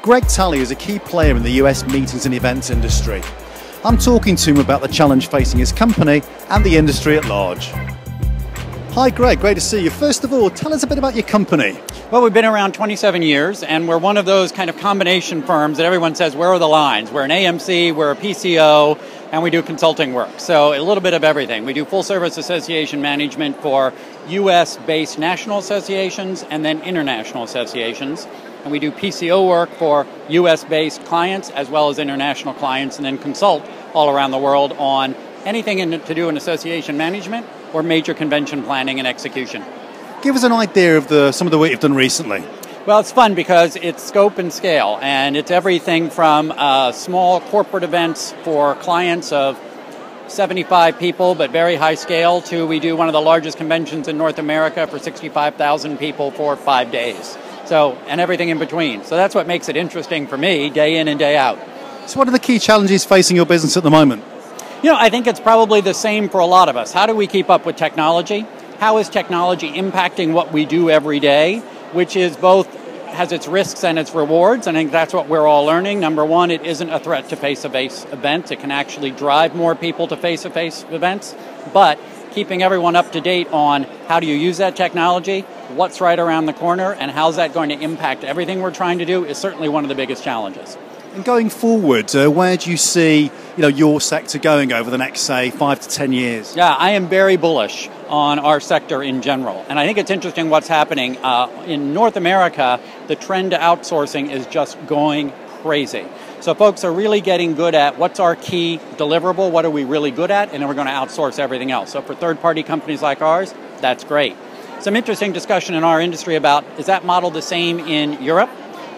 Gregg Talley is a key player in the US meetings and events industry. I'm talking to him about the challenge facing his company and the industry at large. Hi Greg, great to see you. First of all, tell us a bit about your company. Well, we've been around 27 years, and we're one of those kind of combination firms that everyone says, where are the lines? We're an AMC, we're a PCO, and we do consulting work. So a little bit of everything. We do full service association management for US-based national associations and then international associations. And we do PCO work for US-based clients as well as international clients, and then consult all around the world on anything to do in association management or major convention planning and execution. Give us an idea of some of the work you've done recently. Well, it's fun because it's scope and scale, and it's everything from small corporate events for clients of 75 people, but very high scale, to we do one of the largest conventions in North America for 65,000 people for 5 days. So, and everything in between. So that's what makes it interesting for me, day in and day out. So what are the key challenges facing your business at the moment? You know, I think it's probably the same for a lot of us. How do we keep up with technology? How is technology impacting what we do every day, which is both has its risks and its rewards? And I think that's what we're all learning. Number one, it isn't a threat to face-to-face events. It can actually drive more people to face-to-face events. But keeping everyone up to date on how do you use that technology, what's right around the corner, and how's that going to impact everything we're trying to do is certainly one of the biggest challenges. And going forward, where do you see your sector going over the next, say, 5 to 10 years? Yeah, I am very bullish on our sector in general. And I think it's interesting what's happening. In North America, the trend to outsourcing is just going crazy. So folks are really getting good at what's our key deliverable, what are we really good at, and then we're going to outsource everything else. So for third-party companies like ours, that's great. Some interesting discussion in our industry about, is that model the same in Europe?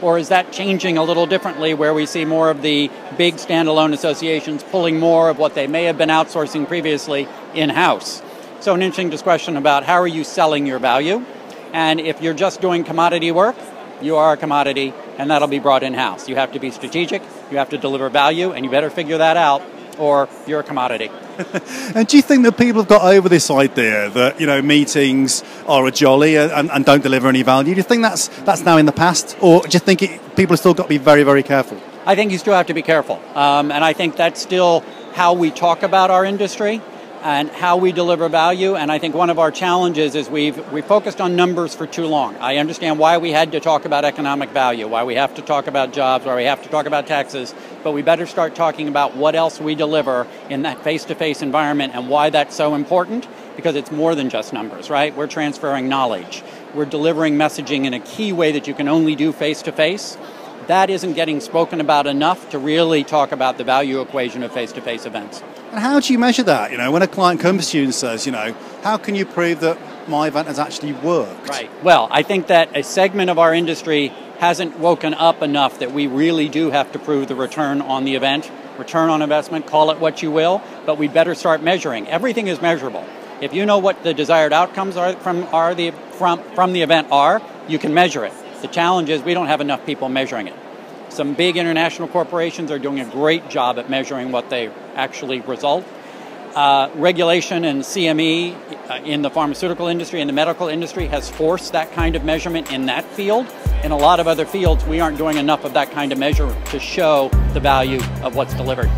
Or is that changing a little differently where we see more of the big standalone associations pulling more of what they may have been outsourcing previously in-house? So an interesting discussion about how are you selling your value? And if you're just doing commodity work, you are a commodity, and that'll be brought in-house. You have to be strategic, you have to deliver value, and you better figure that out, or you're a commodity. And do you think that people have got over this idea that meetings are a jolly and don't deliver any value? Do you think that's now in the past, or do you think people have still got to be very, very careful? I think you still have to be careful, and I think that's still how we talk about our industry and how we deliver value. And I think one of our challenges is we focused on numbers for too long. I understand why we had to talk about economic value, why we have to talk about jobs, why we have to talk about taxes, but we better start talking about what else we deliver in that face-to-face environment and why that's so important, because it's more than just numbers, right? We're transferring knowledge. We're delivering messaging in a key way that you can only do face-to-face. That isn't getting spoken about enough to really talk about the value equation of face-to-face events. And how do you measure that? When a client comes to you and says, how can you prove that my event has actually worked? Right. Well, I think that a segment of our industry hasn't woken up enough that we really do have to prove the return on the event, return on investment, call it what you will, but we better start measuring. Everything is measurable. If you know what the desired outcomes are from the event are, you can measure it. The challenge is we don't have enough people measuring it. Some big international corporations are doing a great job at measuring what they actually result. Regulation and CME in the pharmaceutical industry and the medical industry has forced that kind of measurement in that field. In a lot of other fields, we aren't doing enough of that kind of measure to show the value of what's delivered.